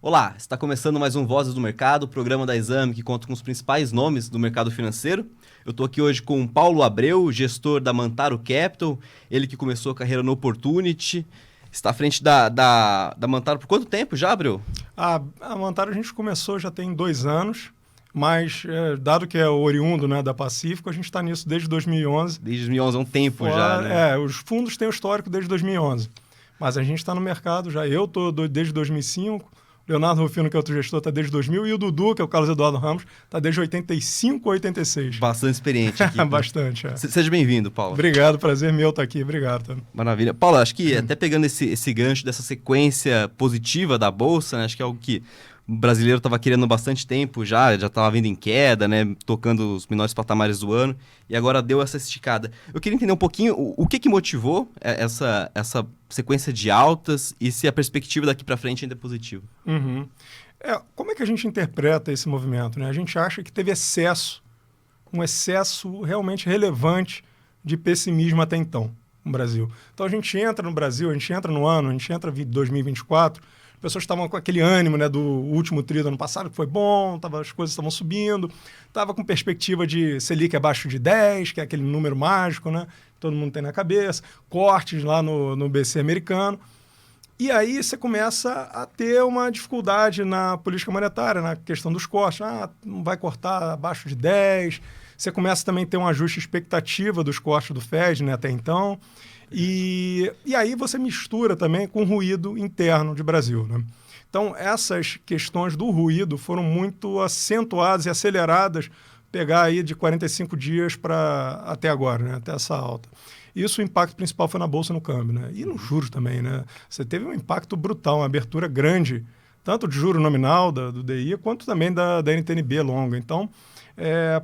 Olá, está começando mais um Vozes do Mercado, programa da Exame que conta com os principais nomes do mercado financeiro. Eu estou aqui hoje com o Paulo Abreu, gestor da Mantaro Capital, ele que começou a carreira no Opportunity. Está à frente da Mantaro por quanto tempo já, Abreu? A Mantaro a gente começou já tem 2 anos, mas dado que é oriundo, né, da Pacífico, a gente está nisso desde 2011. Desde 2011, é um tempo já, né? Os fundos têm o histórico desde 2011, mas a gente está no mercado já. Eu estou desde 2005, Leonardo Rufino, que é outro gestor, está desde 2000, e o Dudu, que é o Carlos Eduardo Ramos, está desde 85 ou 86. Bastante experiente aqui. Bastante, é. Seja bem-vindo, Paulo. Obrigado, prazer meu estar aqui. Obrigado. Tá? Maravilha. Paulo, acho que até pegando esse gancho dessa sequência positiva da Bolsa, né, acho que é algo que o brasileiro estava querendo há bastante tempo já estava vindo em queda, né, tocando os menores patamares do ano, e agora deu essa esticada. Eu queria entender um pouquinho o que motivou essa sequência de altas e se a perspectiva daqui para frente ainda é positiva. Uhum. Como é que a gente interpreta esse movimento? Né? A gente acha que teve um excesso realmente relevante de pessimismo até então no Brasil. Então a gente entra no Brasil, a gente entra no ano, a gente entra em 2024, as pessoas estavam com aquele ânimo, né, do último tri do ano passado, que foi bom, as coisas estavam subindo, estava com perspectiva de Selic abaixo de 10, que é aquele número mágico, né, que todo mundo tem na cabeça, cortes lá no BC americano. E aí você começa a ter uma dificuldade na política monetária, na questão dos cortes. Não vai cortar abaixo de 10. Você começa também a ter um ajuste de expectativa dos cortes do Fed, né, até então. E aí você mistura também com o ruído interno de Brasil. Né? Então, essas questões do ruído foram muito acentuadas e aceleradas, pegar aí de 45 dias para até agora, né, até essa alta. Isso, o impacto principal foi na Bolsa, no câmbio, né? E nos juros também, né? Você teve um impacto brutal, uma abertura grande, tanto de juro nominal do DI, quanto também da NTN-B longa. Então,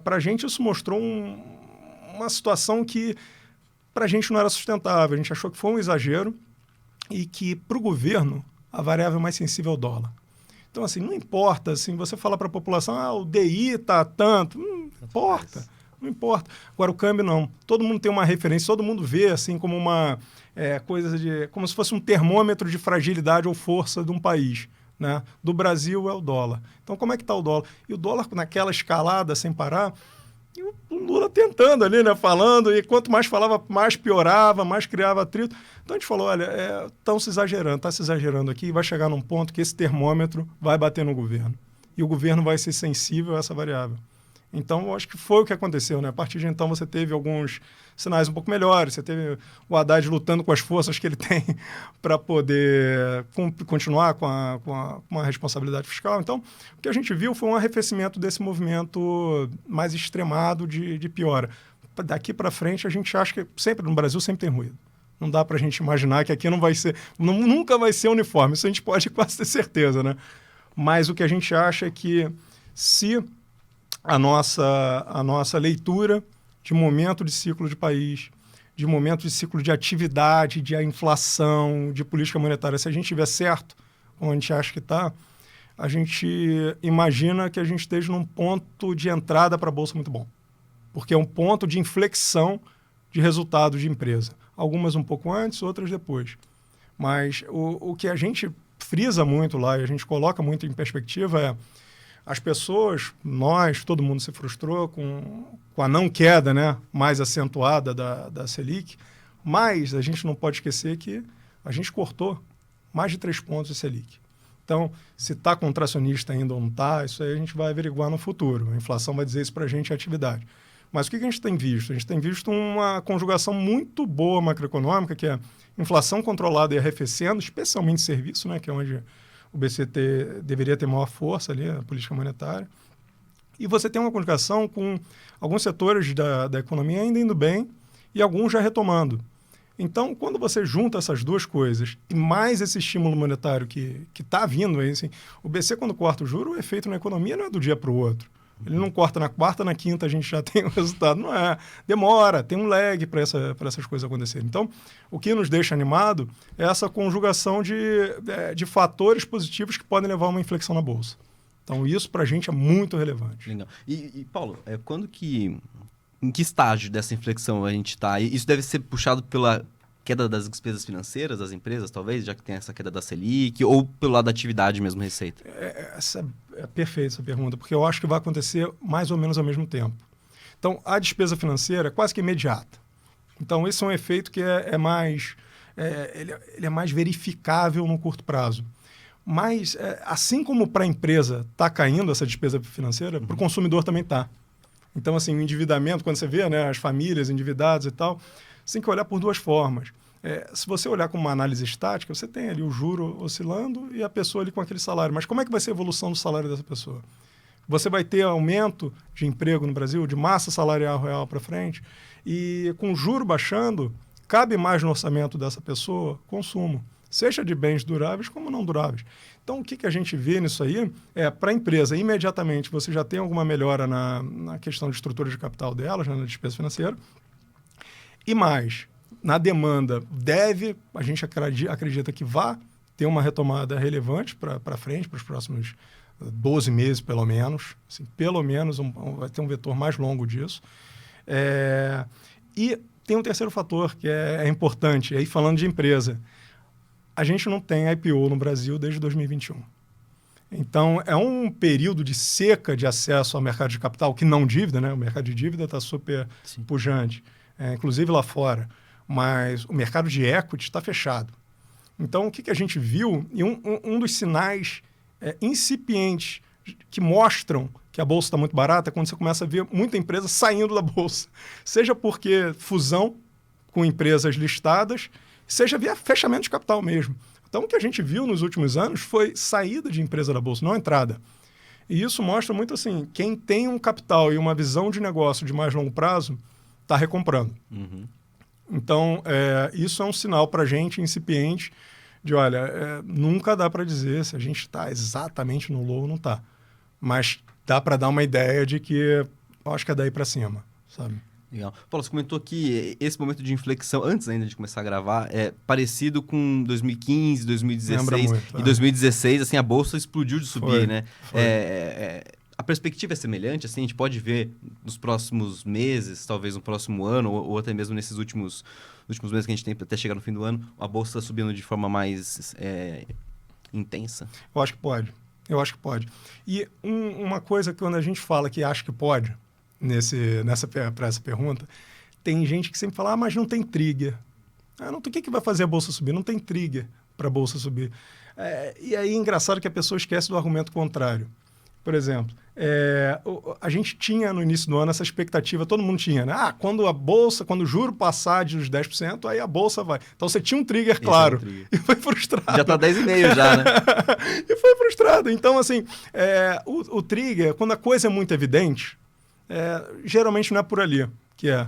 para a gente isso mostrou uma situação que para a gente não era sustentável. A gente achou que foi um exagero e que para o governo a variável mais sensível é o dólar. Então, assim, não importa, assim, você fala para a população, o DI está tanto, não importa. Não importa. Agora, o câmbio não. Todo mundo tem uma referência, todo mundo vê assim como uma coisa como se fosse um termômetro de fragilidade ou força de um país. Né? Do Brasil é o dólar. Então, como é que está o dólar? E o dólar naquela escalada sem parar, e o Lula tentando ali, né? Falando, e quanto mais falava, mais piorava, mais criava atrito. Então, a gente falou, olha, está se exagerando aqui, e vai chegar num ponto que esse termômetro vai bater no governo. E o governo vai ser sensível a essa variável. Então, eu acho que foi o que aconteceu, né? A partir de então, você teve alguns sinais um pouco melhores. Você teve o Haddad lutando com as forças que ele tem para poder continuar com a responsabilidade fiscal. Então, o que a gente viu foi um arrefecimento desse movimento mais extremado de piora. Daqui para frente, a gente acha que sempre no Brasil sempre tem ruído. Não dá para a gente imaginar que aqui nunca vai ser uniforme. Isso a gente pode quase ter certeza, né? Mas o que a gente acha é que se a nossa leitura de momento de ciclo de país, de momento de ciclo de atividade, de inflação, de política monetária, se a gente tiver certo, como a gente acha que está, a gente imagina que a gente esteja num ponto de entrada para a Bolsa muito bom. Porque é um ponto de inflexão de resultado de empresa. Algumas um pouco antes, outras depois. Mas o que a gente frisa muito lá e a gente coloca muito em perspectiva é as pessoas, todo mundo se frustrou com a não queda, né, mais acentuada da Selic, mas a gente não pode esquecer que a gente cortou mais de 3 pontos de Selic. Então, se está contracionista ainda ou não está, isso aí a gente vai averiguar no futuro. A inflação vai dizer isso para a gente, a atividade. Mas o que a gente tem visto? A gente tem visto uma conjugação muito boa macroeconômica, que é inflação controlada e arrefecendo, especialmente serviço, né, que é onde o BC deveria ter maior força ali, a política monetária. E você tem uma conjugação com alguns setores da economia ainda indo bem e alguns já retomando. Então, quando você junta essas duas coisas e mais esse estímulo monetário que está vindo, assim, o BC, quando corta o juro, o efeito na economia não é do dia para o outro. Ele não corta na quarta, na quinta a gente já tem o resultado. Não é. Demora, tem um lag para essas coisas acontecerem. Então, o que nos deixa animado é essa conjugação de fatores positivos que podem levar a uma inflexão na Bolsa. Então, isso para a gente é muito relevante. Legal. E Paulo, em que estágio dessa inflexão a gente está? Isso deve ser puxado queda das despesas financeiras das empresas, talvez, já que tem essa queda da Selic, ou pelo lado da atividade mesmo, receita? Essa é perfeita essa pergunta, porque eu acho que vai acontecer mais ou menos ao mesmo tempo. Então, a despesa financeira é quase que imediata. Então, esse é um efeito que ele é mais verificável no curto prazo. Mas, assim como para a empresa está caindo essa despesa financeira, para o consumidor também está. Então, assim, o endividamento, quando você vê, né, as famílias endividadas e tal, você tem que olhar por duas formas. Se você olhar com uma análise estática, você tem ali o juro oscilando e a pessoa ali com aquele salário. Mas como é que vai ser a evolução do salário dessa pessoa? Você vai ter aumento de emprego no Brasil, de massa salarial real para frente, e com o juro baixando, cabe mais no orçamento dessa pessoa consumo, seja de bens duráveis como não duráveis. Então, o que a gente vê nisso aí para a empresa, imediatamente você já tem alguma melhora na questão de estrutura de capital delas, né, na despesa financeira, e mais, na demanda a gente acredita que vai ter uma retomada relevante para frente, para os próximos 12 meses, pelo menos. Assim, pelo menos vai ter um vetor mais longo disso. E tem um terceiro fator que é importante, aí falando de empresa. A gente não tem IPO no Brasil desde 2021. Então, é um período de seca de acesso ao mercado de capital, que não dívida, né? O mercado de dívida está super pujante, inclusive lá fora. Mas o mercado de equity está fechado. Então, o que a gente viu? E um dos sinais incipientes que mostram que a bolsa está muito barata é quando você começa a ver muita empresa saindo da bolsa. Seja porque fusão com empresas listadas, seja via fechamento de capital mesmo. Então, o que a gente viu nos últimos anos foi saída de empresa da bolsa, não entrada. E isso mostra muito assim, quem tem um capital e uma visão de negócio de mais longo prazo está recomprando. Uhum. Então, isso é um sinal para a gente incipiente de, olha, nunca dá para dizer se a gente está exatamente no low ou não está. Mas dá para dar uma ideia de que eu acho que é daí para cima, sabe? Legal. Paulo, você comentou que esse momento de inflexão, antes ainda de começar a gravar, é parecido com 2015, 2016. Muito, e 2016, assim, a bolsa explodiu de subir, né? Foi. A perspectiva é semelhante, assim, a gente pode ver nos próximos meses, talvez no próximo ano, ou até mesmo nesses últimos meses que a gente tem até chegar no fim do ano, a bolsa subindo de forma mais intensa? Eu acho que pode. E uma coisa que quando a gente fala que acha que pode, para essa pergunta, tem gente que sempre fala, mas não tem trigger. O que vai fazer a bolsa subir? Não tem trigger para a bolsa subir. E aí é engraçado que a pessoa esquece do argumento contrário. Por exemplo, a gente tinha no início do ano essa expectativa, todo mundo tinha, né? Quando o juro passar dos 10%, aí a bolsa vai. Então você tinha um trigger, claro, e foi frustrado. Já está 10,5 já, né? E foi frustrado. Então, assim, o trigger, quando a coisa é muito evidente, geralmente não é por ali que é.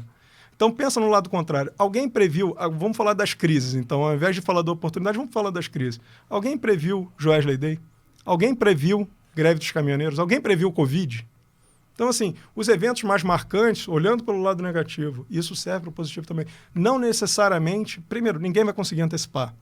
Então, pensa no lado contrário. Alguém previu, vamos falar das crises, então, ao invés de falar da oportunidade, vamos falar das crises. Alguém previu Joesley Day? Alguém previu greve dos caminhoneiros? Alguém previu o Covid? Então, assim, os eventos mais marcantes, olhando pelo lado negativo, isso serve para o positivo também. Não necessariamente, primeiro, ninguém vai conseguir antecipar.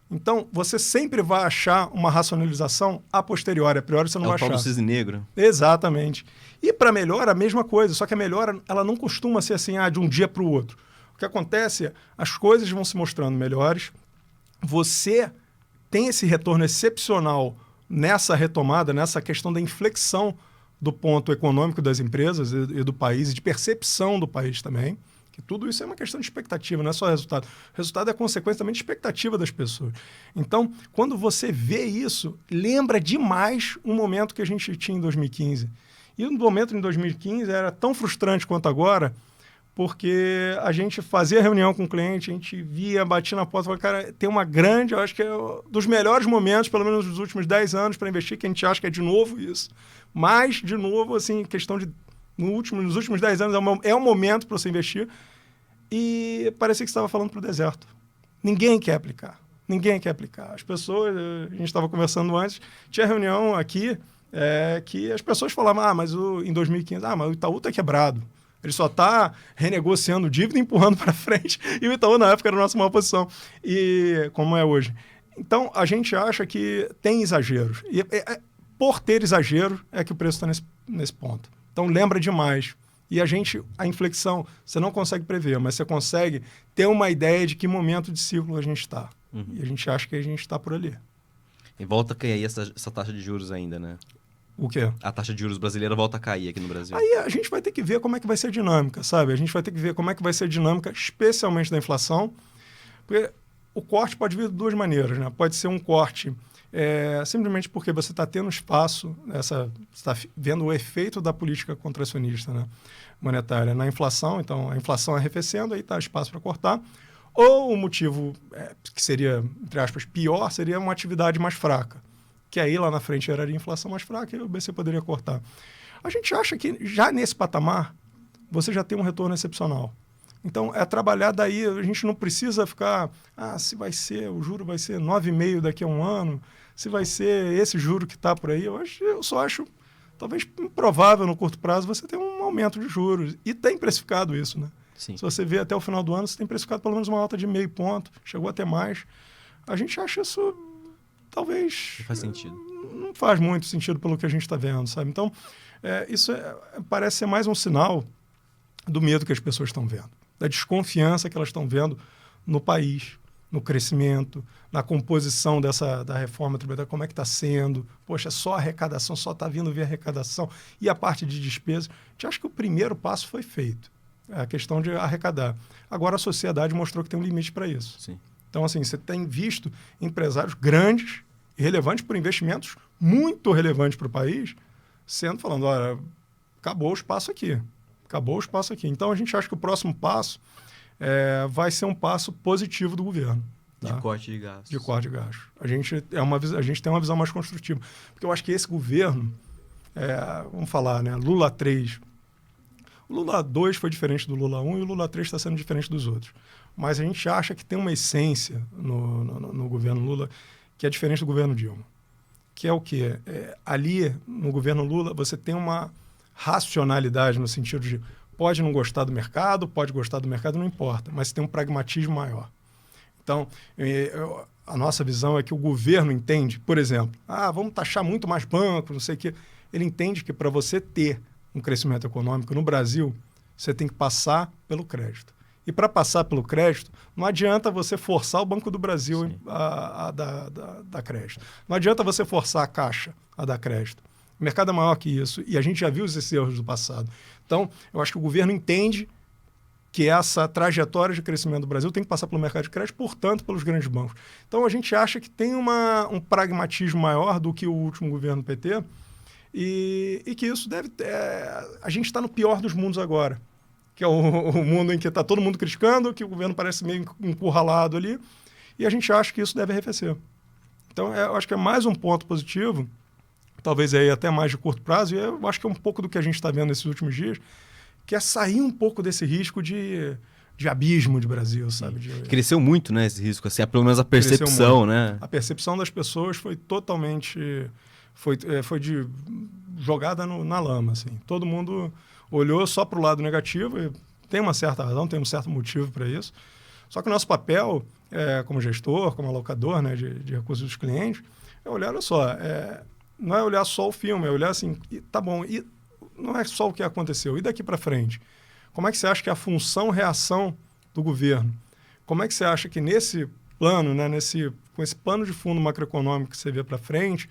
Então, você sempre vai achar uma racionalização a posteriori. A priori você não vai achar. É o tal do cisne negro. Exatamente. E para melhora, a mesma coisa. Só que a melhora, ela não costuma ser assim, de um dia para o outro. O que acontece é, as coisas vão se mostrando melhores. Você tem esse retorno excepcional nessa retomada, nessa questão da inflexão do ponto econômico das empresas e do país, e de percepção do país também. Que tudo isso é uma questão de expectativa, não é só resultado. O resultado é consequência também de expectativa das pessoas. Então, quando você vê isso, lembra demais um momento que a gente tinha em 2015. E o momento em 2015 era tão frustrante quanto agora, porque a gente fazia reunião com o cliente, a gente via, batia na porta e falava, cara, tem uma grande, eu acho que é dos melhores momentos, pelo menos dos últimos 10 anos, para investir, que a gente acha que é de novo isso. Mas, de novo, assim, questão de nos últimos 10 anos é um momento para você investir, e parecia que você estava falando para o deserto. Ninguém quer aplicar. As pessoas, a gente estava conversando antes, tinha reunião aqui que as pessoas falavam, mas em 2015, mas o Itaú está quebrado. Ele só está renegociando dívida e empurrando para frente. E o Itaú, na época, era a nossa maior posição. E como é hoje. Então, a gente acha que tem exageros. E por ter exagero, é que o preço está nesse ponto. Então, lembra demais E a inflexão, você não consegue prever, mas você consegue ter uma ideia de que momento de ciclo a gente está. E a gente acha que a gente está por ali. E volta a cair essa taxa de juros ainda, né? O quê? A taxa de juros brasileira volta a cair aqui no Brasil. Aí a gente vai ter que ver como é que vai ser a dinâmica, sabe? A gente vai ter que ver como é que vai ser a dinâmica, especialmente da inflação, porque o corte pode vir de duas maneiras, né? Pode ser um corte simplesmente porque você está tendo espaço, você está vendo o efeito da política contracionista, né, monetária na inflação, então a inflação arrefecendo, aí está espaço para cortar. Ou o motivo que seria, entre aspas, pior, seria uma atividade mais fraca, que aí lá na frente geraria inflação mais fraca e o BC poderia cortar. A gente acha que já nesse patamar você já tem um retorno excepcional. Então, é trabalhar daí, a gente não precisa ficar, se vai ser, o juro vai ser 9,5 daqui a um ano, se vai ser esse juro que está por aí, eu só acho, talvez, improvável no curto prazo você ter um aumento de juros. E tem precificado isso, né? Sim. Se você vê até o final do ano, você tem precificado pelo menos uma alta de 0,5 ponto, chegou até mais. A gente acha isso, talvez... Não faz sentido. Não faz muito sentido pelo que a gente está vendo, sabe? Então, isso parece ser mais um sinal do medo que as pessoas estão vendo, da desconfiança que elas estão vendo no país, no crescimento, na composição da reforma tributária, como é que está sendo. Poxa, só arrecadação, só está vindo via arrecadação. E a parte de despesa? A gente acha que o primeiro passo foi feito. É a questão de arrecadar. Agora a sociedade mostrou que tem um limite para isso. Sim. Então, assim, você tem visto empresários grandes e relevantes por investimentos muito relevantes para o país, falando, olha, acabou o espaço aqui. Acabou o espaço aqui. Então, a gente acha que o próximo passo vai ser um passo positivo do governo. Tá? De corte de gastos. De corte de gastos. A gente tem uma visão mais construtiva. Porque eu acho que esse governo, vamos falar, né, Lula 3... O Lula 2 foi diferente do Lula 1 e o Lula 3 está sendo diferente dos outros. Mas a gente acha que tem uma essência no governo Lula que é diferente do governo Dilma. Que é o quê? Ali, no governo Lula, você tem uma racionalidade no sentido de pode não gostar do mercado, não importa, mas tem um pragmatismo maior. Então, a nossa visão é que o governo entende, por exemplo, vamos taxar muito mais banco, não sei o quê. Ele entende que para você ter um crescimento econômico no Brasil, você tem que passar pelo crédito. E para passar pelo crédito, não adianta você forçar o Banco do Brasil a dar crédito. Não adianta você forçar a Caixa a dar crédito. O mercado é maior que isso e a gente já viu esses erros do passado. Então, eu acho que o governo entende que essa trajetória de crescimento do Brasil tem que passar pelo mercado de crédito, portanto, pelos grandes bancos. Então, a gente acha que tem um pragmatismo maior do que o último governo PT, e que isso deve ter... A gente está no pior dos mundos agora, que é o mundo em que está todo mundo criticando, que o governo parece meio encurralado ali, e a gente acha que isso deve arrefecer. Então, eu acho que é mais um ponto positivo, talvez aí até mais de curto prazo, e eu acho que é um pouco do que a gente está vendo nesses últimos dias, que é sair um pouco desse risco de abismo de Brasil, sabe? Cresceu muito, né, esse risco, assim, pelo menos a percepção, né? A percepção das pessoas foi totalmente... Foi jogada na lama, assim. Todo mundo olhou só para o lado negativo, e tem uma certa razão, tem um certo motivo para isso. Só que o nosso papel, como gestor, como alocador, né, de recursos dos clientes, é olhar, olha só, não é olhar só o filme, é olhar assim, tá bom, e não é só o que aconteceu, e daqui para frente? Como é que você acha que é a função-reação do governo? Como é que você acha que nesse plano, né, com esse plano de fundo macroeconômico que você vê para frente,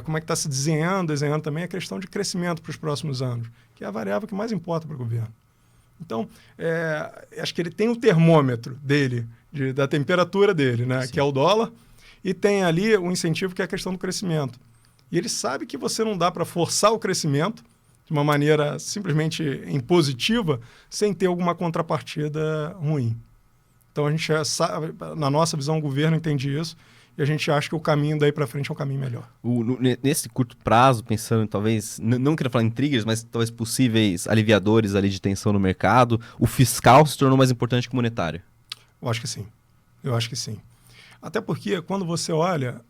como é que está se desenhando também a questão de crescimento para os próximos anos, que é a variável que mais importa para o governo. Então, acho que ele tem o termômetro dele, da temperatura dele, né, que é o dólar, e tem ali o incentivo que é a questão do crescimento. E ele sabe que você não dá para forçar o crescimento de uma maneira simplesmente impositiva, sem ter alguma contrapartida ruim. Então, a gente sabe, na nossa visão, o governo entende isso, e a gente acha que o caminho daí para frente é um caminho melhor. Nesse curto prazo, pensando talvez, não queria falar em triggers, mas talvez possíveis aliviadores ali de tensão no mercado, o fiscal se tornou mais importante que o monetário? Eu acho que sim. Até porque quando você olha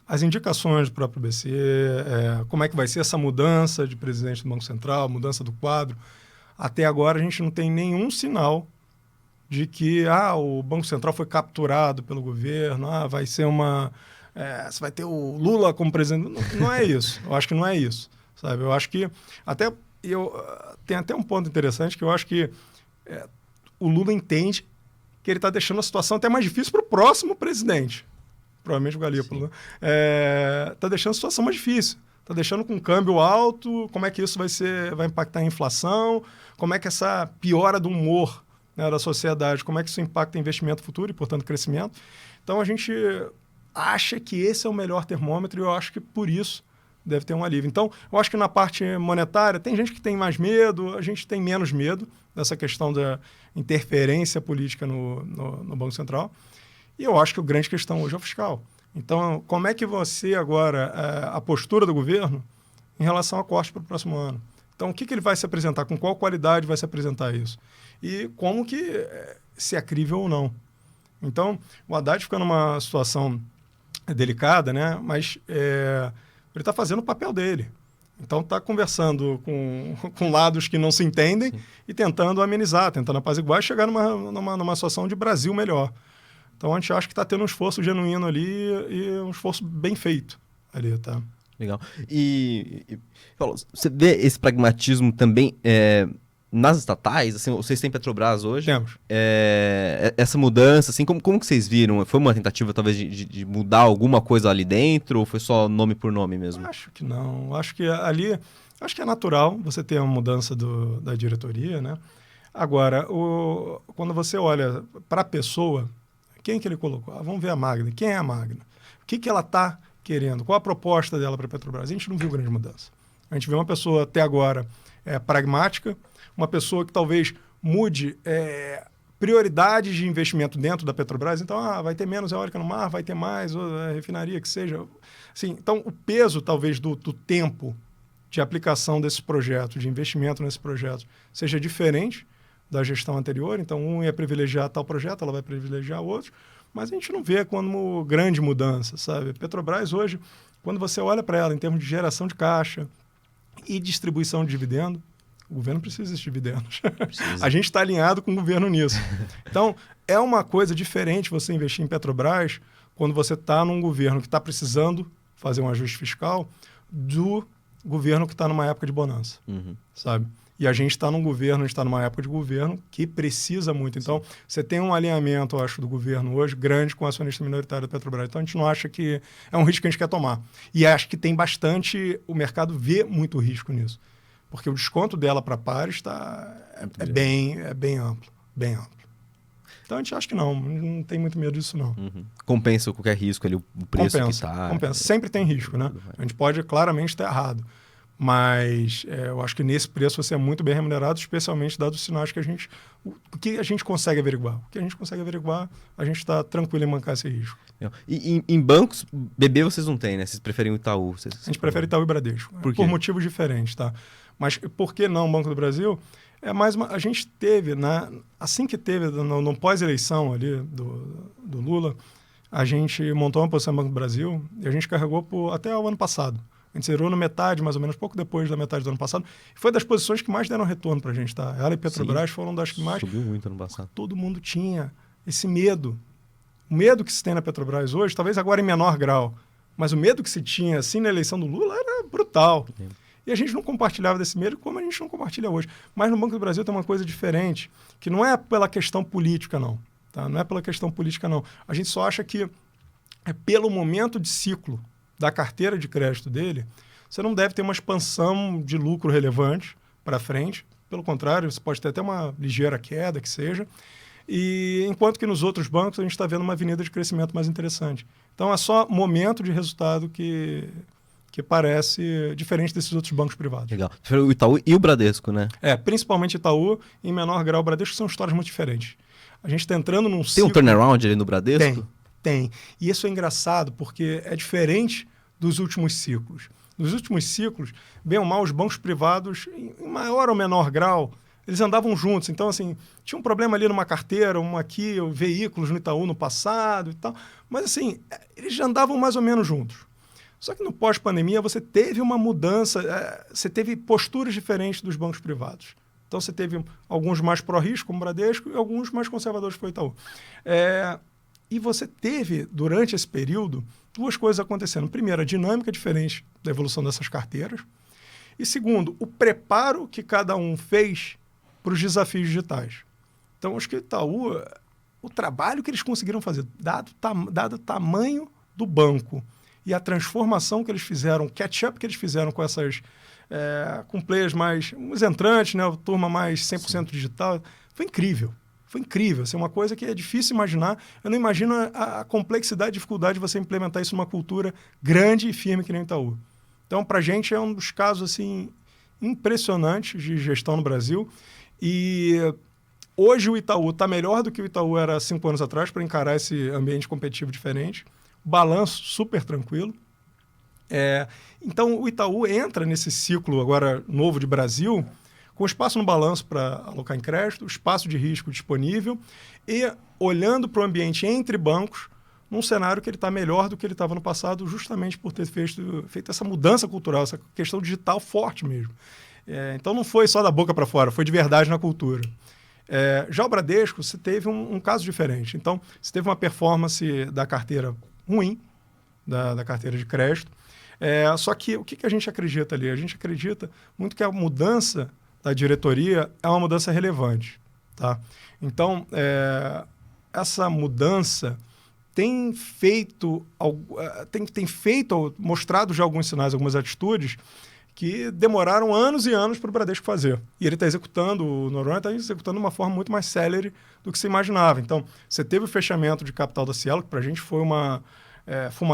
as indicações do próprio BC, como é que vai ser essa mudança de presidente do Banco Central, mudança do quadro, até agora a gente não tem nenhum sinal de que o Banco Central foi capturado pelo governo, vai ser você vai ter o Lula como presidente. Não é isso. Eu acho que não é isso, sabe? Eu acho que, até tem até um ponto interessante que eu acho que o Lula entende que ele está deixando a situação até mais difícil para o próximo presidente. Provavelmente o Galípolo. Está deixando a situação mais difícil. Está deixando com câmbio alto, como é que isso vai impactar a inflação, como é que essa piora do humor, né, da sociedade, como é que isso impacta investimento futuro e, portanto, crescimento. Então, a gente acha que esse é o melhor termômetro e eu acho que, por isso, deve ter um alívio. Então, eu acho que na parte monetária, tem gente que tem mais medo, a gente tem menos medo dessa questão da interferência política no Banco Central. E eu acho que a grande questão hoje é o fiscal. Então, como é que você agora, a postura do governo em relação a corte para o próximo ano? Então, o que ele vai se apresentar? Com qual qualidade vai se apresentar isso? E como que se é crível ou não? Então, o Haddad fica numa situação delicada, né? Mas ele está fazendo o papel dele. Então, está conversando com lados que não se entendem e tentando amenizar, tentando apaziguar e chegar numa situação de Brasil melhor. Então, a gente acha que está tendo um esforço genuíno ali e um esforço bem feito ali, tá? Legal. E Paulo, você vê esse pragmatismo também nas estatais? Assim, vocês têm Petrobras hoje? Temos. Essa mudança, assim, como que vocês viram? Foi uma tentativa, talvez, de mudar alguma coisa ali dentro? Ou foi só nome por nome mesmo? Acho que não. Acho que ali... Acho que é natural você ter uma mudança da diretoria, né? Agora, quando você olha para a pessoa... Quem que ele colocou? Vamos ver a Magda. Quem é a Magda? O que ela está querendo? Qual a proposta dela para a Petrobras? A gente não viu grande mudança. A gente viu uma pessoa, até agora, pragmática, uma pessoa que talvez mude prioridades de investimento dentro da Petrobras. Então, vai ter menos eólica no mar, vai ter mais, refinaria, que seja. Assim, então, o peso, talvez, do tempo de aplicação desse projeto, de investimento nesse projeto, seja diferente da gestão anterior, então um ia privilegiar tal projeto, ela vai privilegiar outro, mas a gente não vê como grande mudança, sabe? Petrobras hoje, quando você olha para ela em termos de geração de caixa e distribuição de dividendo, o governo precisa desses dividendos. A gente está alinhado com o governo nisso. Então, é uma coisa diferente você investir em Petrobras quando você está num governo que está precisando fazer um ajuste fiscal do governo que está numa época de bonança, sabe? E a gente está num governo, a gente está numa época de governo que precisa muito. Então, você tem um alinhamento, eu acho, do governo hoje grande com o acionista minoritário da Petrobras. Então, a gente não acha que é um risco que a gente quer tomar. E acho que tem bastante... O mercado vê muito risco nisso. Porque o desconto dela para pares é bem amplo. Bem amplo. Então, a gente acha que não tem muito medo disso, não. Compensa qualquer risco ali, o preço que está. Compensa. Sempre tem risco, né? A gente pode claramente estar errado. Mas eu acho que nesse preço você é muito bem remunerado, especialmente dados os sinais que o que a gente consegue averiguar. O que a gente consegue averiguar, a gente está tranquilo em bancar esse risco. E em bancos, BB vocês não têm, né? Vocês preferem o Itaú? A gente prefere Itaú e Bradesco. Por motivos diferentes, tá? Mas por que não o Banco do Brasil? A gente teve, assim que teve, no pós-eleição ali do Lula, a gente montou uma posição no Banco do Brasil e a gente carregou até o ano passado. A gente zerou na metade, mais ou menos, pouco depois da metade do ano passado. E foi das posições que mais deram retorno para a gente, tá? Ela e Petrobras foram das que mais... Subiu muito ano passado. Todo mundo tinha esse medo. O medo que se tem na Petrobras hoje, talvez agora em menor grau, mas o medo que se tinha, assim, na eleição do Lula era brutal. E a gente não compartilhava desse medo como a gente não compartilha hoje. Mas no Banco do Brasil tem uma coisa diferente, que não é pela questão política, não. Tá? Não é pela questão política, não. A gente só acha que é pelo momento de ciclo da carteira de crédito dele, você não deve ter uma expansão de lucro relevante para frente. Pelo contrário, você pode ter até uma ligeira queda, que seja. E enquanto que nos outros bancos a gente está vendo uma avenida de crescimento mais interessante. Então, é só momento de resultado que parece diferente desses outros bancos privados. Legal. O Itaú e o Bradesco, né? Principalmente Itaú, em menor grau o Bradesco, são histórias muito diferentes. A gente está entrando num ciclo... Tem um turnaround ali no Bradesco? Tem. E isso é engraçado porque é diferente dos últimos ciclos. Nos últimos ciclos, bem ou mal, os bancos privados, em maior ou menor grau, eles andavam juntos. Então, assim, tinha um problema ali numa carteira, veículos no Itaú no passado e tal. Mas, assim, eles já andavam mais ou menos juntos. Só que no pós-pandemia você teve uma mudança, você teve posturas diferentes dos bancos privados. Então, você teve alguns mais pró-risco, como o Bradesco, e alguns mais conservadores, foi o Itaú. E você teve, durante esse período, duas coisas acontecendo. Primeiro, a dinâmica diferente da evolução dessas carteiras. E segundo, o preparo que cada um fez para os desafios digitais. Então, acho que o Itaú, o trabalho que eles conseguiram fazer, dado o tamanho do banco e a transformação que eles fizeram, o catch-up que eles fizeram com essas... com players mais... os entrantes, né? A turma mais 100% digital. Foi incrível. Foi incrível. Assim, uma coisa que é difícil imaginar. Eu não imagino a complexidade e dificuldade de você implementar isso numa cultura grande e firme que nem o Itaú. Então, para a gente, é um dos casos assim, impressionantes de gestão no Brasil. E hoje o Itaú está melhor do que o Itaú era 5 anos atrás para encarar esse ambiente competitivo diferente. Balanço super tranquilo. Então, o Itaú entra nesse ciclo agora novo de Brasil com espaço no balanço para alocar em crédito, espaço de risco disponível e olhando para o ambiente entre bancos num cenário que ele está melhor do que ele estava no passado, justamente por ter feito essa mudança cultural, essa questão digital forte mesmo. Então, não foi só da boca para fora, foi de verdade na cultura. Já o Bradesco, você teve um caso diferente. Então, você teve uma performance da carteira ruim, da carteira de crédito. Só que o que a gente acredita ali? A gente acredita muito que a mudança da diretoria é uma mudança relevante. Tá? Então, essa mudança tem mostrado já alguns sinais, algumas atitudes que demoraram anos e anos para o Bradesco fazer. E ele está executando, o Noronha está executando de uma forma muito mais célere do que se imaginava. Então, você teve o fechamento de capital da Cielo, que para a gente foi uma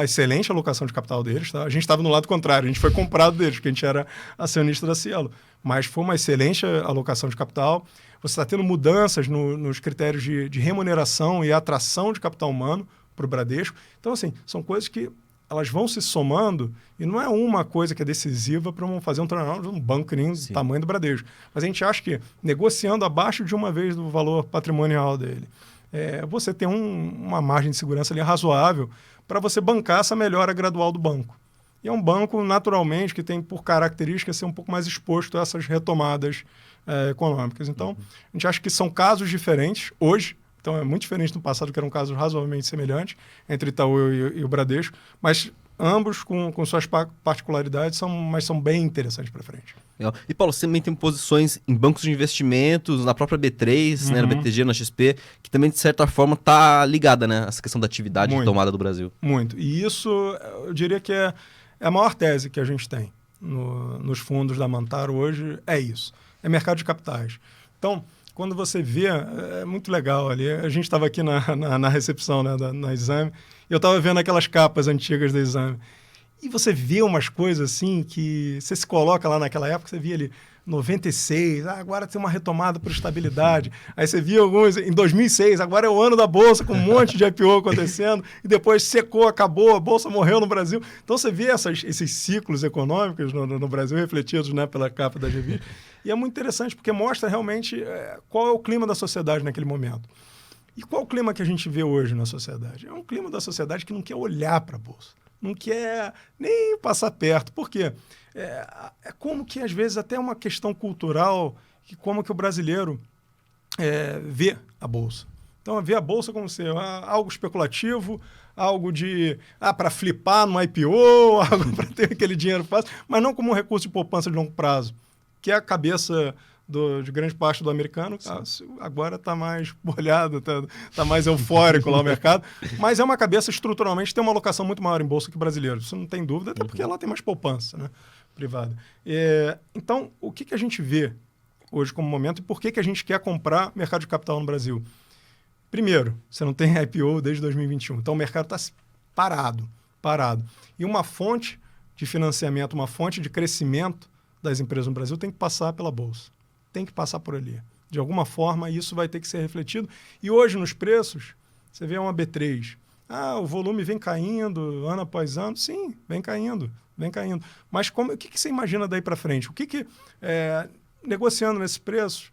excelente alocação de capital deles. Tá? A gente estava no lado contrário, a gente foi comprado deles, porque a gente era acionista da Cielo. Mas foi uma excelente alocação de capital. Você está tendo mudanças nos critérios de remuneração e atração de capital humano para o Bradesco. Então, assim, são coisas que elas vão se somando e não é uma coisa que é decisiva para fazer um turnaround de um banco nem do tamanho do Bradesco. Mas a gente acha que negociando abaixo de uma vez do valor patrimonial dele, você tem uma margem de segurança ali razoável para você bancar essa melhora gradual do banco. E é um banco, naturalmente, que tem por característica ser um pouco mais exposto a essas retomadas econômicas. Então, a gente acha que são casos diferentes hoje. Então, é muito diferente do passado, que eram casos razoavelmente semelhantes entre Itaú e o Bradesco, mas ambos com suas particularidades, mas são bem interessantes para frente. Legal. E, Paulo, você também tem posições em bancos de investimentos, na própria B3, né, na BTG, na XP, que também, de certa forma, está ligada, né, a essa questão da atividade de tomada do Brasil. Muito. E isso, eu diria que é a maior tese que a gente tem nos fundos da Mantaro hoje, é isso. É mercado de capitais. Então, quando você vê, é muito legal ali. A gente estava aqui na recepção, né, na Exame, e eu estava vendo aquelas capas antigas da Exame. E você vê umas coisas assim que você se coloca lá naquela época, você via ali 96, agora tem uma retomada por estabilidade. Aí você via alguns em 2006, agora é o ano da Bolsa, com um monte de IPO acontecendo, e depois secou, acabou, a Bolsa morreu no Brasil. Então você vê esses ciclos econômicos no Brasil refletidos, né, pela capa da revista. E é muito interessante porque mostra realmente qual é o clima da sociedade naquele momento. E qual é o clima que a gente vê hoje na sociedade? É um clima da sociedade que não quer olhar para a Bolsa, não quer nem passar perto. Por quê? É como que, às vezes, até uma questão cultural, que como que o brasileiro vê a Bolsa. Então, vê a Bolsa como ser algo especulativo, algo de para flipar no IPO, algo para ter aquele dinheiro fácil, mas não como um recurso de poupança de longo prazo, que é a cabeça de grande parte do americano. Agora está mais molhado, está mais eufórico lá o mercado, mas é uma cabeça estruturalmente, tem uma alocação muito maior em bolsa que o brasileiro, isso não tem dúvida, até porque ela tem mais poupança, né, privada. Então, o que a gente vê hoje como momento e por que a gente quer comprar mercado de capital no Brasil? Primeiro, você não tem IPO desde 2021, então o mercado está parado. E uma fonte de financiamento, uma fonte de crescimento das empresas no Brasil tem que passar pela Bolsa. Tem que passar por ali. De alguma forma, isso vai ter que ser refletido. E hoje, nos preços, você vê uma B3. O volume vem caindo ano após ano. Sim, vem caindo. Mas o que você imagina daí para frente? O que negociando nesses preços,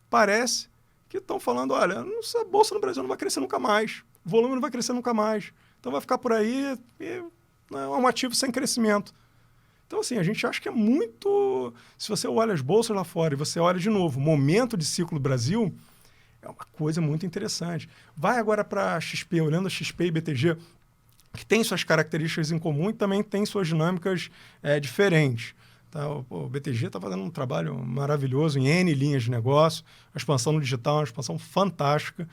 parece que estão falando, olha, a Bolsa no Brasil não vai crescer nunca mais. O volume não vai crescer nunca mais. Então, vai ficar por aí e é um ativo sem crescimento. Então, assim, a gente acha que é muito... Se você olha as bolsas lá fora e você olha de novo o momento de ciclo do Brasil, é uma coisa muito interessante. Vai agora para a XP, olhando a XP e BTG, que tem suas características em comum e também tem suas dinâmicas diferentes. Tá? O BTG está fazendo um trabalho maravilhoso em N linhas de negócio, a expansão no digital é uma expansão fantástica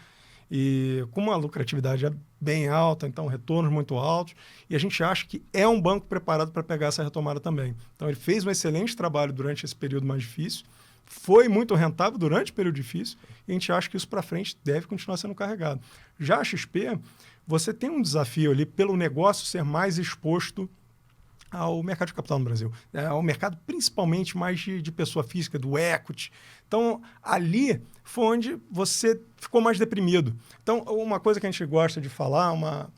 e com uma lucratividade bem alta, então retornos muito altos, e a gente acha que é um banco preparado para pegar essa retomada também. Então ele fez um excelente trabalho durante esse período mais difícil, foi muito rentável durante o período difícil, e a gente acha que isso para frente deve continuar sendo carregado. Já a XP, você tem um desafio ali pelo negócio ser mais exposto ao mercado de capital no Brasil, ao mercado principalmente mais de pessoa física, do equity. Então, ali foi onde você ficou mais deprimido. Então, uma coisa que a gente gosta de falar, uma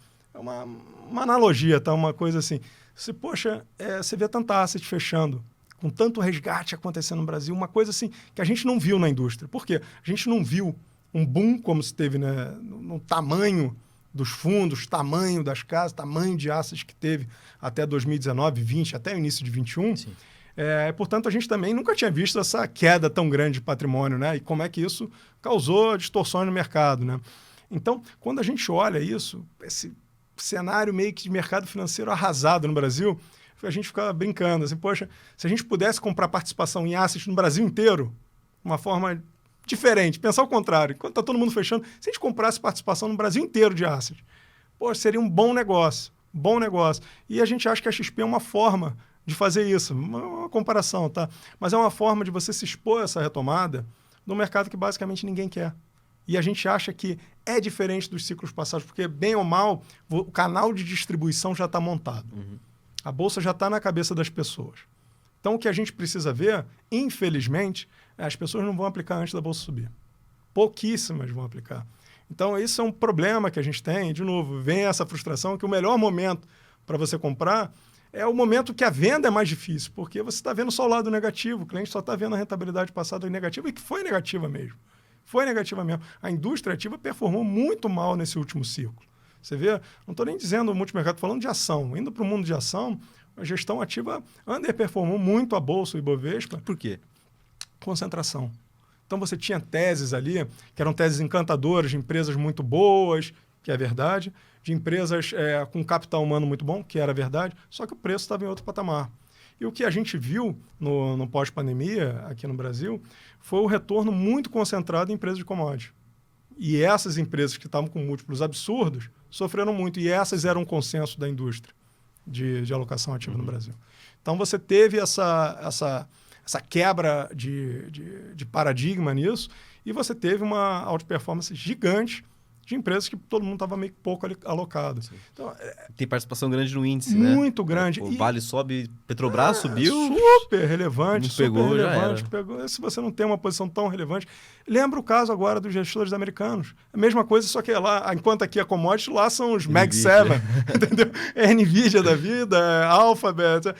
analogia, tá? Uma coisa assim, você vê tanta asset fechando, com tanto resgate acontecendo no Brasil, uma coisa assim que a gente não viu na indústria. Por quê? A gente não viu um boom como se teve, né, no tamanho dos fundos, tamanho das casas, tamanho de assets que teve até 2019, 20, até o início de 21. Sim. Portanto, a gente também nunca tinha visto essa queda tão grande de patrimônio, né? E como é que isso causou distorções no mercado, né? Então, quando a gente olha isso, esse cenário meio que de mercado financeiro arrasado no Brasil, a gente fica brincando, assim, poxa, se a gente pudesse comprar participação em assets no Brasil inteiro, uma forma diferente, pensar o contrário. Enquanto está todo mundo fechando, se a gente comprasse participação no Brasil inteiro de assets, seria um bom negócio, bom negócio. E a gente acha que a XP é uma forma de fazer isso, uma comparação, tá? Mas é uma forma de você se expor a essa retomada num mercado que basicamente ninguém quer. E a gente acha que é diferente dos ciclos passados, porque bem ou mal, o canal de distribuição já está montado. Uhum. A bolsa já está na cabeça das pessoas. Então, o que a gente precisa ver, infelizmente, as pessoas não vão aplicar antes da bolsa subir. Pouquíssimas vão aplicar. Então, isso é um problema que a gente tem. De novo, vem essa frustração que o melhor momento para você comprar é o momento que a venda é mais difícil, porque você está vendo só o lado negativo, o cliente só está vendo a rentabilidade passada negativa, e que foi negativa mesmo. Foi negativa mesmo. A indústria ativa performou muito mal nesse último ciclo. Você vê, não estou nem dizendo o multimercado, estou falando de ação. Indo para o mundo de ação, a gestão ativa underperformou muito a Bolsa e o Ibovespa. Por quê? Concentração. Então você tinha teses ali, que eram teses encantadoras, de empresas muito boas, que é verdade, de empresas com capital humano muito bom, que era verdade, só que o preço estava em outro patamar. E o que a gente viu no pós-pandemia, aqui no Brasil, foi o retorno muito concentrado em empresas de commodity. E essas empresas que estavam com múltiplos absurdos sofreram muito. E essas eram um consenso da indústria de alocação ativa no Brasil. Então, você teve essa quebra de paradigma nisso e você teve uma outperformance gigante de empresas que todo mundo estava meio pouco alocado. Então, tem participação grande no índice, né? Muito grande. O Vale sobe, Petrobras subiu. Super relevante, super pegou, relevante. Se você não tem uma posição tão relevante. Lembra o caso agora dos gestores americanos. A mesma coisa, só que lá, enquanto aqui é commodity, lá são os Mag 7, entendeu? É NVIDIA da vida, é Alphabet.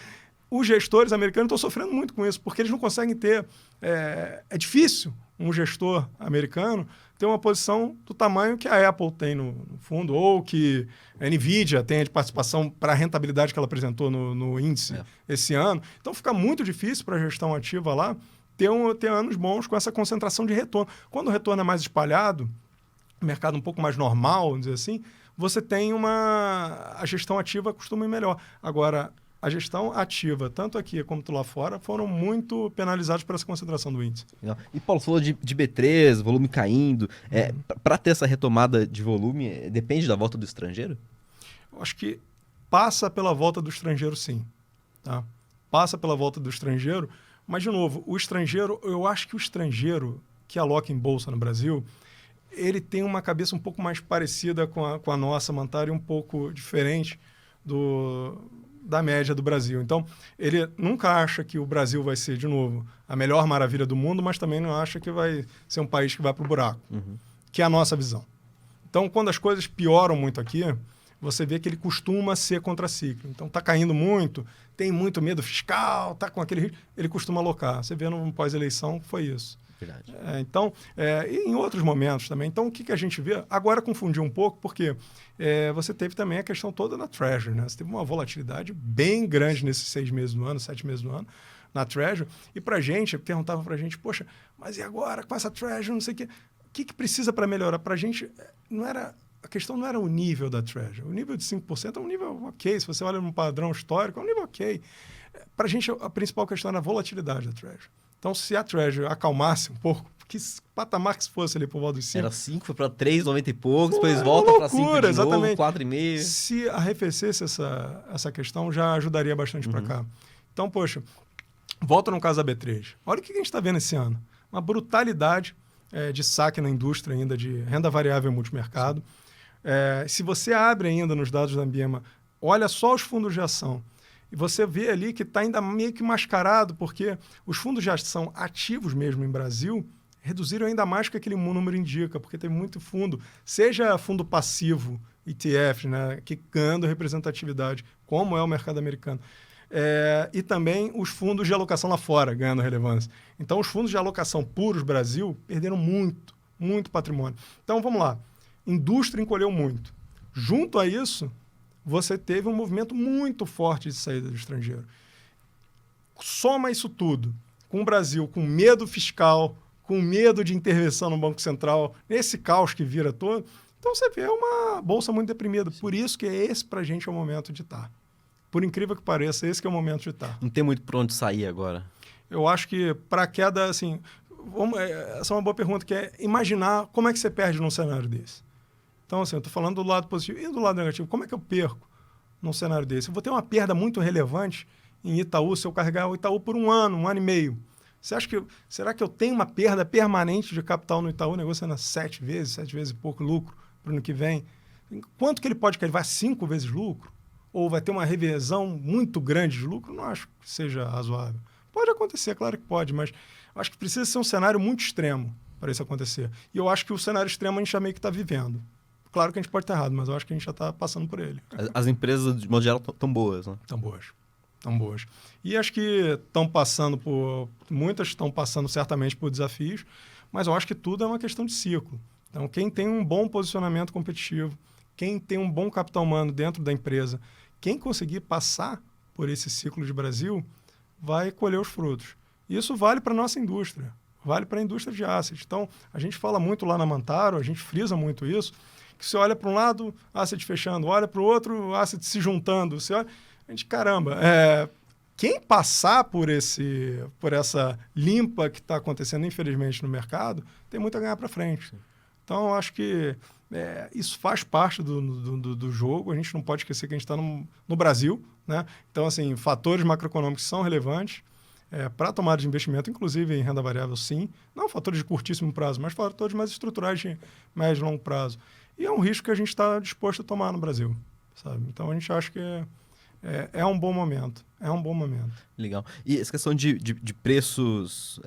Os gestores americanos estão sofrendo muito com isso, porque eles não conseguem ter... É difícil um gestor americano ter uma posição do tamanho que a Apple tem no fundo, ou que a NVIDIA tem de participação para a rentabilidade que ela apresentou no índice esse ano. Então, fica muito difícil para a gestão ativa lá ter anos bons com essa concentração de retorno. Quando o retorno é mais espalhado, o mercado um pouco mais normal, vamos dizer assim, você tem a gestão ativa costuma ir melhor. Agora, a gestão ativa, tanto aqui quanto lá fora, foram muito penalizados por essa concentração do índice. E Paulo, você falou de B3, volume caindo. Para ter essa retomada de volume, depende da volta do estrangeiro? Eu acho que passa pela volta do estrangeiro, sim. Tá? Passa pela volta do estrangeiro, mas, de novo, o estrangeiro, eu acho que o estrangeiro que aloca em bolsa no Brasil, ele tem uma cabeça um pouco mais parecida com a nossa, Mantar, e um pouco diferente da média do Brasil. Então, ele nunca acha que o Brasil vai ser, de novo, a melhor maravilha do mundo, mas também não acha que vai ser um país que vai para o buraco, que é a nossa visão. Então, quando as coisas pioram muito aqui, você vê que ele costuma ser contracíclico. Então, está caindo muito, tem muito medo fiscal, está com aquele risco, ele costuma alocar. Você vê no pós-eleição, foi isso. Verdade. E em outros momentos também. Então, o que a gente vê? Agora confundiu um pouco, porque você teve também a questão toda na Treasury, né? Você teve uma volatilidade bem grande nesses 6 meses do ano, 7 meses do ano, na Treasury. E para a gente, perguntava para a gente, poxa, mas e agora com essa Treasury, não sei o quê? O que precisa para melhorar? Para a gente, a questão não era o nível da Treasury. O nível de 5% é um nível ok. Se você olha num padrão histórico, é um nível ok. Para a gente, a principal questão era a volatilidade da Treasury. Então, se a Treasury acalmasse um pouco, que patamar que se fosse ali por volta dos 5... Era 5, foi para 3,90 e poucos, depois volta para 5 de novo, 4,5. Se arrefecesse essa questão, já ajudaria bastante para cá. Então, poxa, volta no caso da B3. Olha o que a gente está vendo esse ano. Uma brutalidade de saque na indústria ainda de renda variável multimercado. Se você abre ainda nos dados da Ambiema, olha só os fundos de ação. E você vê ali que está ainda meio que mascarado, porque os fundos de ação ativos mesmo em Brasil reduziram ainda mais do que aquele número indica, porque tem muito fundo, seja fundo passivo, ETF, né, que ganhando representatividade, como é o mercado americano, e também os fundos de alocação lá fora ganhando relevância. Então, os fundos de alocação puros Brasil perderam muito patrimônio. Então, vamos lá. Indústria encolheu muito. Junto a isso, você teve um movimento muito forte de saída do estrangeiro. Soma isso tudo com o Brasil com medo fiscal, com medo de intervenção no Banco Central, nesse caos que vira todo, então você vê uma bolsa muito deprimida. Por isso que esse, pra gente, é o momento de estar. Por incrível que pareça, esse que é o momento de estar. Não tem muito por onde sair agora. Eu acho que para a queda, assim, essa é uma boa pergunta, que é imaginar como é que você perde num cenário desse. Então, assim, eu estou falando do lado positivo e do lado negativo. Como é que eu perco num cenário desse? Eu vou ter uma perda muito relevante em Itaú se eu carregar o Itaú por um ano e meio. Será que eu tenho uma perda permanente de capital no Itaú? O negócio anda 7 vezes e pouco lucro para o ano que vem. Quanto que ele pode cair? Vai 5 vezes lucro? Ou vai ter uma revisão muito grande de lucro? Não acho que seja razoável. Pode acontecer, claro que pode, mas acho que precisa ser um cenário muito extremo para isso acontecer. E eu acho que o cenário extremo a gente já meio que está vivendo. Claro que a gente pode estar errado, mas eu acho que a gente já está passando por ele. As empresas, de modo geral, estão boas, né? Estão boas. E acho que muitas estão passando certamente por desafios, mas eu acho que tudo é uma questão de ciclo. Então, quem tem um bom posicionamento competitivo, quem tem um bom capital humano dentro da empresa, quem conseguir passar por esse ciclo de Brasil, vai colher os frutos. E isso vale para a nossa indústria, vale para a indústria de assets. Então, a gente fala muito lá na Mantaro, a gente frisa muito isso, que você olha para um lado, asset fechando, olha para o outro, asset se juntando. Você olha, a gente, caramba, quem passar por essa limpa que está acontecendo, infelizmente, no mercado, tem muito a ganhar para frente. Então, eu acho que isso faz parte do jogo. A gente não pode esquecer que a gente está no Brasil, né? Então, assim, fatores macroeconômicos são relevantes para a tomada de investimento, inclusive em renda variável, sim. Não fatores de curtíssimo prazo, mas fatores mais estruturais de médio e longo prazo. E é um risco que a gente está disposto a tomar no Brasil, sabe? Então, a gente acha que é um bom momento. É um bom momento. Legal. E essa questão de preços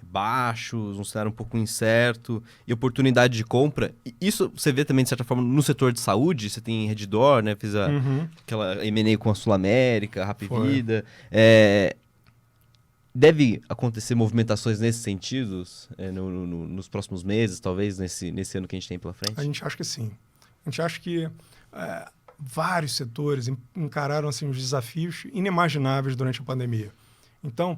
baixos, um cenário um pouco incerto e oportunidade de compra, isso você vê também, de certa forma, no setor de saúde? Você tem Redditor, né? Fez aquela M&A com a Sul América, Hapvida. Deve acontecer movimentações nesses sentidos nos próximos meses, talvez, nesse ano que a gente tem pela frente? A gente acha que sim. A gente acha que vários setores encararam assim, os desafios inimagináveis durante a pandemia. Então,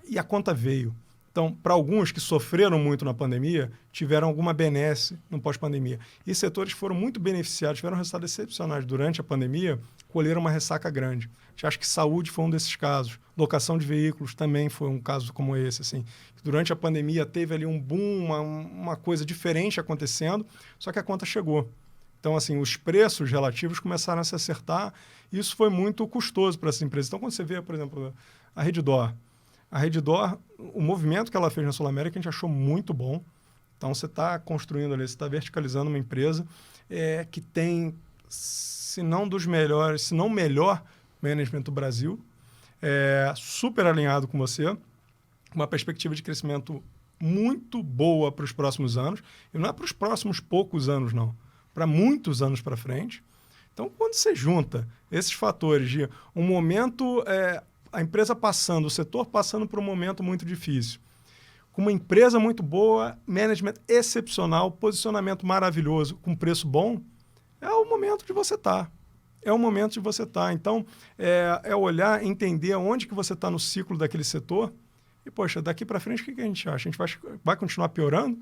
e a conta veio. Então, para alguns que sofreram muito na pandemia, tiveram alguma benesse no pós-pandemia. E setores que foram muito beneficiados, tiveram resultados excepcionais durante a pandemia, colheram uma ressaca grande. A gente acha que saúde foi um desses casos. Locação de veículos também foi um caso como esse. Assim. Durante a pandemia teve ali um boom, uma coisa diferente acontecendo, só que a conta chegou. Então, assim, os preços relativos começaram a se acertar e isso foi muito custoso para essas empresas. Então, quando você vê, por exemplo, a Redditor, o movimento que ela fez na Sul América, a gente achou muito bom. Então, você está construindo ali, você está verticalizando uma empresa que tem, se não dos melhores, se não o melhor management do Brasil, super alinhado com você, uma perspectiva de crescimento muito boa para os próximos anos. E não é para os próximos poucos anos, não. Para muitos anos para frente. Então, quando você junta esses fatores de um momento, a empresa passando, o setor passando por um momento muito difícil, com uma empresa muito boa, management excepcional, posicionamento maravilhoso, com preço bom, é o momento de você estar. É o momento de você estar. Então, olhar, entender onde que você está no ciclo daquele setor e, poxa, daqui para frente, o que a gente acha? A gente vai continuar piorando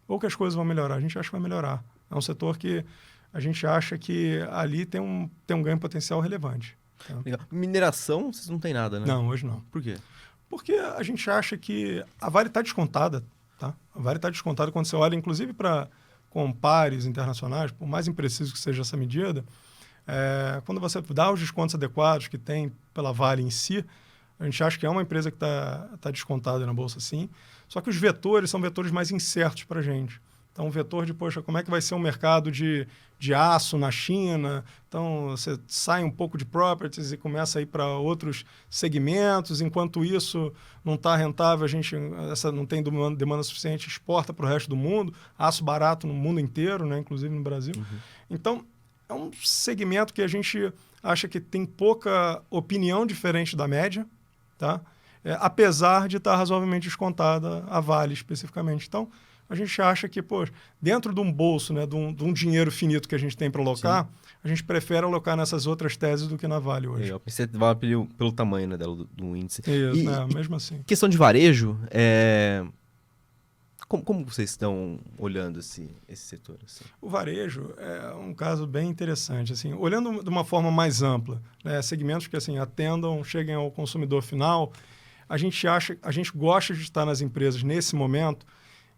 ou que as coisas vão melhorar? A gente acha que vai melhorar. É um setor que a gente acha que ali tem um ganho potencial relevante. Tá? Legal. Mineração, vocês não tem nada, né? Não, hoje não. Por quê? Porque a gente acha que a Vale está descontada, tá? A Vale está descontada quando você olha, inclusive para compares internacionais, por mais impreciso que seja essa medida, quando você dá os descontos adequados que tem pela Vale em si, a gente acha que é uma empresa que está descontada na Bolsa, sim. Só que os vetores são vetores mais incertos para a gente. Então, o vetor de, poxa, como é que vai ser o mercado de aço na China? Então, você sai um pouco de properties e começa a ir para outros segmentos. Enquanto isso não está rentável, não tem demanda suficiente, exporta para o resto do mundo. Aço barato no mundo inteiro, né? Inclusive no Brasil. Uhum. Então, é um segmento que a gente acha que tem pouca opinião diferente da média, tá? Apesar de estar razoavelmente descontada a Vale especificamente. Então, a gente acha que, pô, dentro de um bolso, né, de um dinheiro finito que a gente tem para alocar, a gente prefere alocar nessas outras teses do que na Vale hoje. Legal. Você vai pelo tamanho, né, do índice. Isso, mesmo assim. Questão de varejo, como vocês estão olhando esse setor? Assim? O varejo é um caso bem interessante. Assim, olhando de uma forma mais ampla, né, segmentos que assim, cheguem ao consumidor final, a gente gosta de estar nas empresas nesse momento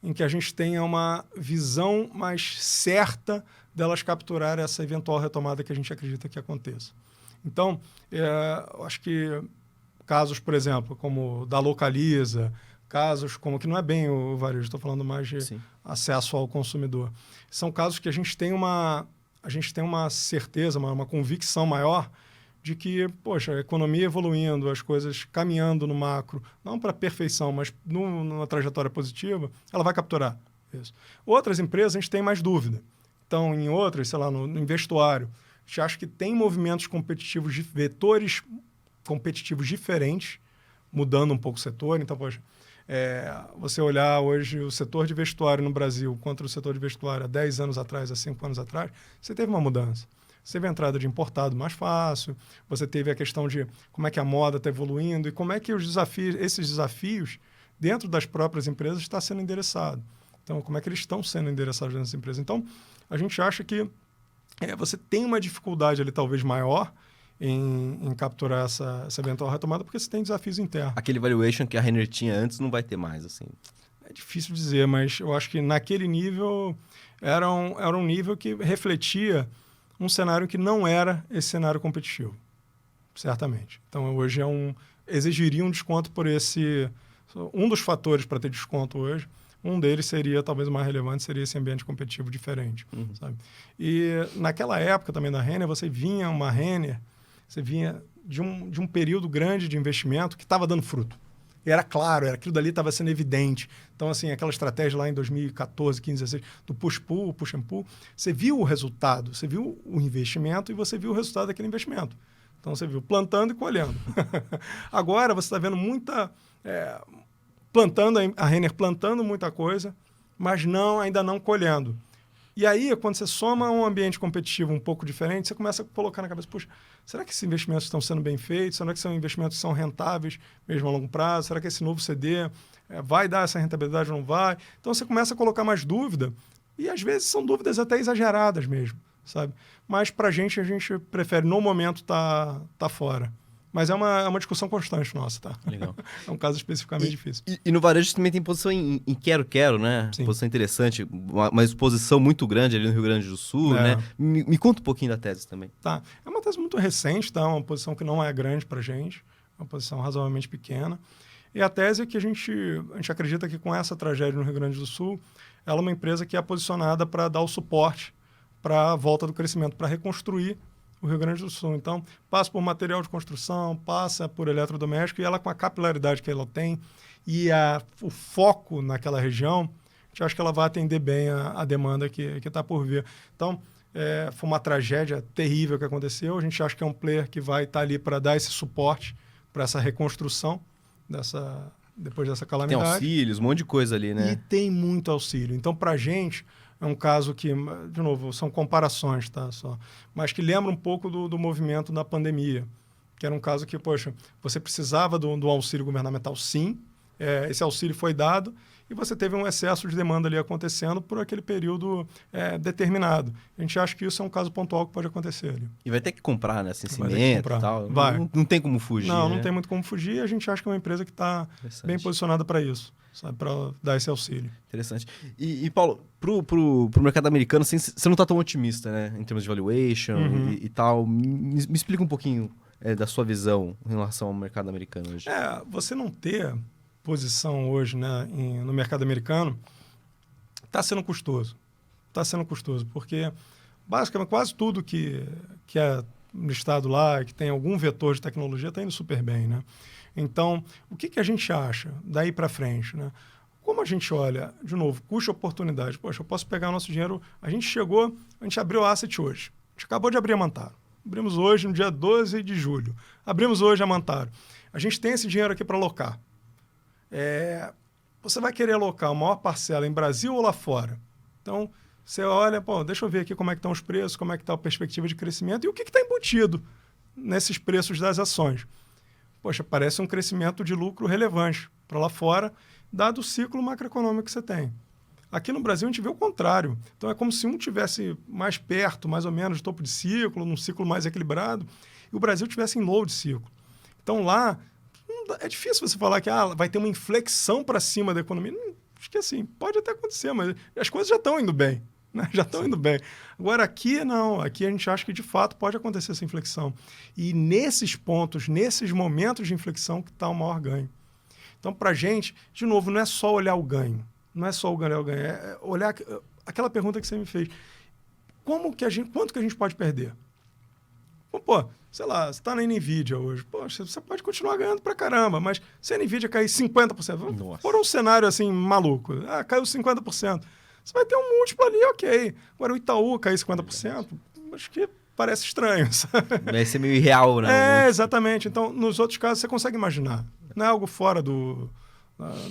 em que a gente tenha uma visão mais certa delas capturar essa eventual retomada que a gente acredita que aconteça. Então, acho que casos, por exemplo, como da Localiza, casos como que não é bem o varejo, estou falando mais de acesso ao consumidor. São casos que a gente tem uma certeza, uma convicção maior de que, poxa, a economia evoluindo, as coisas caminhando no macro, não para a perfeição, mas numa trajetória positiva, ela vai capturar isso. Outras empresas, a gente tem mais dúvida. Então, em outras, sei lá, no vestuário, a gente acha que tem movimentos competitivos, vetores competitivos diferentes, mudando um pouco o setor. Então, poxa, você olhar hoje o setor de vestuário no Brasil contra o setor de vestuário há 10 anos atrás, há 5 anos atrás, você teve uma mudança. Você teve a entrada de importado mais fácil, você teve a questão de como é que a moda está evoluindo e como é que esses desafios dentro das próprias empresas estão sendo endereçados. Então, como é que eles estão sendo endereçados nessa empresa? Então, a gente acha que você tem uma dificuldade ali talvez maior em capturar essa eventual retomada porque você tem desafios internos. Aquele valuation que a Renner tinha antes não vai ter mais, assim. É difícil dizer, mas eu acho que naquele nível era um nível que refletia um cenário que não era esse cenário competitivo, certamente. Então, hoje exigiria um desconto por esse... Um dos fatores para ter desconto hoje, um deles seria, talvez o mais relevante, seria esse ambiente competitivo diferente. Sabe? E naquela época também da Renner, você vinha de um período grande de investimento que estava dando fruto. E era claro, aquilo dali estava sendo evidente. Então, assim, aquela estratégia lá em 2014, 15, 16, do push-pull, push-and-pull, você viu o resultado, você viu o investimento e você viu o resultado daquele investimento. Então, você viu plantando e colhendo. Agora, você está vendo a Renner plantando muita coisa, mas ainda não colhendo. E aí, quando você soma um ambiente competitivo um pouco diferente, você começa a colocar na cabeça, puxa, será que esses investimentos estão sendo bem feitos? Será que são investimentos que são rentáveis mesmo a longo prazo? Será que esse novo CD vai dar essa rentabilidade ou não vai? Então, você começa a colocar mais dúvida e, às vezes, são dúvidas até exageradas mesmo, sabe? Mas, para a gente prefere, no momento, tá fora. Mas é uma discussão constante nossa, tá? Legal. É um caso especificamente difícil. E no varejo também tem posição em quero-quero, né? Sim. Posição interessante, uma exposição muito grande ali no Rio Grande do Sul, né? Me conta um pouquinho da tese também. Tá. É uma tese muito recente, tá? Uma posição que não é grande para a gente, uma posição razoavelmente pequena. E a tese é que a gente acredita que com essa tragédia no Rio Grande do Sul, ela é uma empresa que é posicionada para dar o suporte para a volta do crescimento, para reconstruir o Rio Grande do Sul. Então, passa por material de construção, passa por eletrodoméstico, e ela, com a capilaridade que ela tem e o foco naquela região, a gente acha que ela vai atender bem a demanda que está por vir. Então, foi uma tragédia terrível que aconteceu. A gente acha que é um player que vai estar ali para dar esse suporte para essa reconstrução depois dessa calamidade. Tem auxílios, um monte de coisa ali, né? E tem muito auxílio. Então, para a gente, é um caso que, de novo, são comparações, tá? Mas que lembra um pouco do movimento da pandemia, que era um caso que, poxa, você precisava do auxílio governamental, sim, esse auxílio foi dado, e você teve um excesso de demanda ali acontecendo por aquele período determinado. A gente acha que isso é um caso pontual que pode acontecer ali. E vai ter que comprar, né? Assim, Vai ter que cimento comprar. e tal. Vai. Não tem como fugir, Não, né? não tem muito como fugir. A gente acha que é uma empresa que está bem posicionada para isso, sabe? Para dar esse auxílio. Interessante. E Paulo, pro mercado americano, assim, você não está tão otimista, né? Em termos de valuation e tal. Me explica um pouquinho da sua visão em relação ao mercado americano hoje. Você não ter posição hoje, né, no mercado americano está sendo custoso. Está sendo custoso, porque basicamente quase tudo que é listado lá, que tem algum vetor de tecnologia, está indo super bem, né? Então, o que a gente acha daí para frente, né? Como a gente olha, de novo, custo-oportunidade. Poxa, eu posso pegar o nosso dinheiro... A gente abriu a Asset hoje. A gente acabou de abrir a Mantaro. Abrimos hoje, no dia 12 de julho. Abrimos hoje a Mantaro. A gente tem esse dinheiro aqui para alocar. Você vai querer alocar a maior parcela em Brasil ou lá fora? Então, você olha, deixa eu ver aqui como é que estão os preços, como é que está a perspectiva de crescimento e o que está embutido nesses preços das ações. Poxa, parece um crescimento de lucro relevante para lá fora, dado o ciclo macroeconômico que você tem. Aqui no Brasil a gente vê o contrário. Então é como se um tivesse mais perto, mais ou menos, de topo de ciclo, num ciclo mais equilibrado, e o Brasil tivesse em low de ciclo. Então lá, é difícil você falar que vai ter uma inflexão para cima da economia. Acho que assim, pode até acontecer, mas as coisas já estão indo bem. Né? Já estão indo bem. Agora, aqui não. Aqui a gente acha que, de fato, pode acontecer essa inflexão. E nesses pontos, nesses momentos de inflexão que está o maior ganho. Então, para a gente, de novo, não é só olhar o ganho. Não é só o ganho, é olhar aquela pergunta que você me fez. Quanto que a gente pode perder? Sei lá, você está na NVIDIA hoje. Você pode continuar ganhando pra caramba, mas se a NVIDIA cair 50%, por um cenário assim maluco, caiu 50%, você vai ter um múltiplo ali, ok. Agora o Itaú cair 50%, acho que parece estranho. Sabe? Vai ser meio irreal, né? Exatamente. Então, nos outros casos, você consegue imaginar. Não é algo fora do...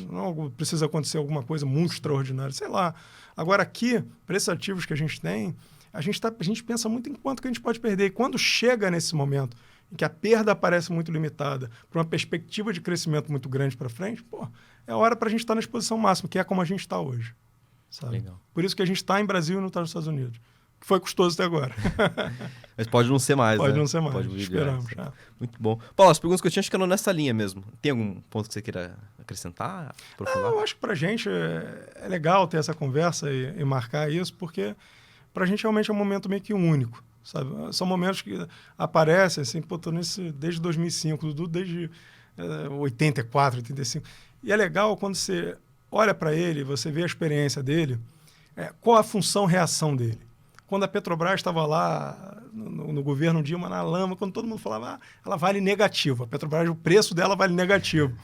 Não precisa acontecer alguma coisa muito extraordinária, sei lá. Agora aqui, para esses ativos que a gente tem, a gente pensa muito em quanto que a gente pode perder. E quando chega nesse momento em que a perda parece muito limitada, para uma perspectiva de crescimento muito grande para frente, é hora para a gente estar na exposição máxima, que é como a gente está hoje. Sabe? Legal. Por isso que a gente está em Brasil e não está nos Estados Unidos. Que foi custoso até agora. Mas pode não ser mais, Pode né? não ser mais. Pode Esperamos já. Muito bom. Paulo, as perguntas que eu tinha, acho que eram nessa linha mesmo. Tem algum ponto que você queira acrescentar? Eu acho que para a gente é legal ter essa conversa e marcar isso, porque para a gente realmente é um momento meio que único. Sabe? São momentos que aparecem, assim, tô desde 2005, Dudu desde 84, 85. E é legal quando você olha para ele, você vê a experiência dele, qual a função-reação dele. Quando a Petrobras estava lá no governo Dilma, na lama, quando todo mundo falava, ela vale negativo. A Petrobras, o preço dela vale negativo.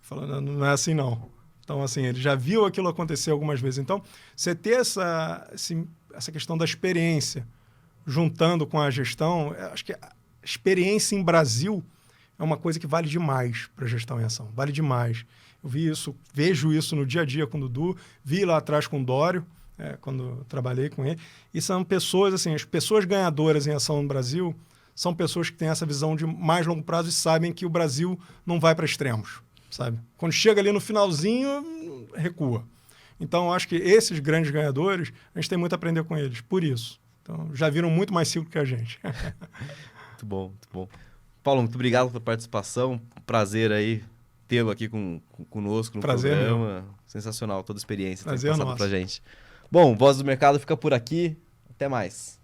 Falando, não é assim não. Então, assim, ele já viu aquilo acontecer algumas vezes. Então, você ter essa questão da experiência juntando com a gestão, acho que a experiência em Brasil é uma coisa que vale demais para a gestão em ação. Vale demais. Eu vejo isso no dia a dia com o Dudu, vi lá atrás com o Dório, quando trabalhei com ele. E são pessoas, assim, as pessoas ganhadoras em ação no Brasil são pessoas que têm essa visão de mais longo prazo e sabem que o Brasil não vai para extremos, sabe? Quando chega ali no finalzinho, recua. Então, acho que esses grandes ganhadores, a gente tem muito a aprender com eles, por isso. Então, já viram muito mais ciclo que a gente. Muito bom, muito bom. Paulo, muito obrigado pela participação. Prazer aí tê-lo aqui conosco no programa. Sensacional, toda a experiência Prazer passado pra gente. Bom, Voz do Mercado fica por aqui. Até mais.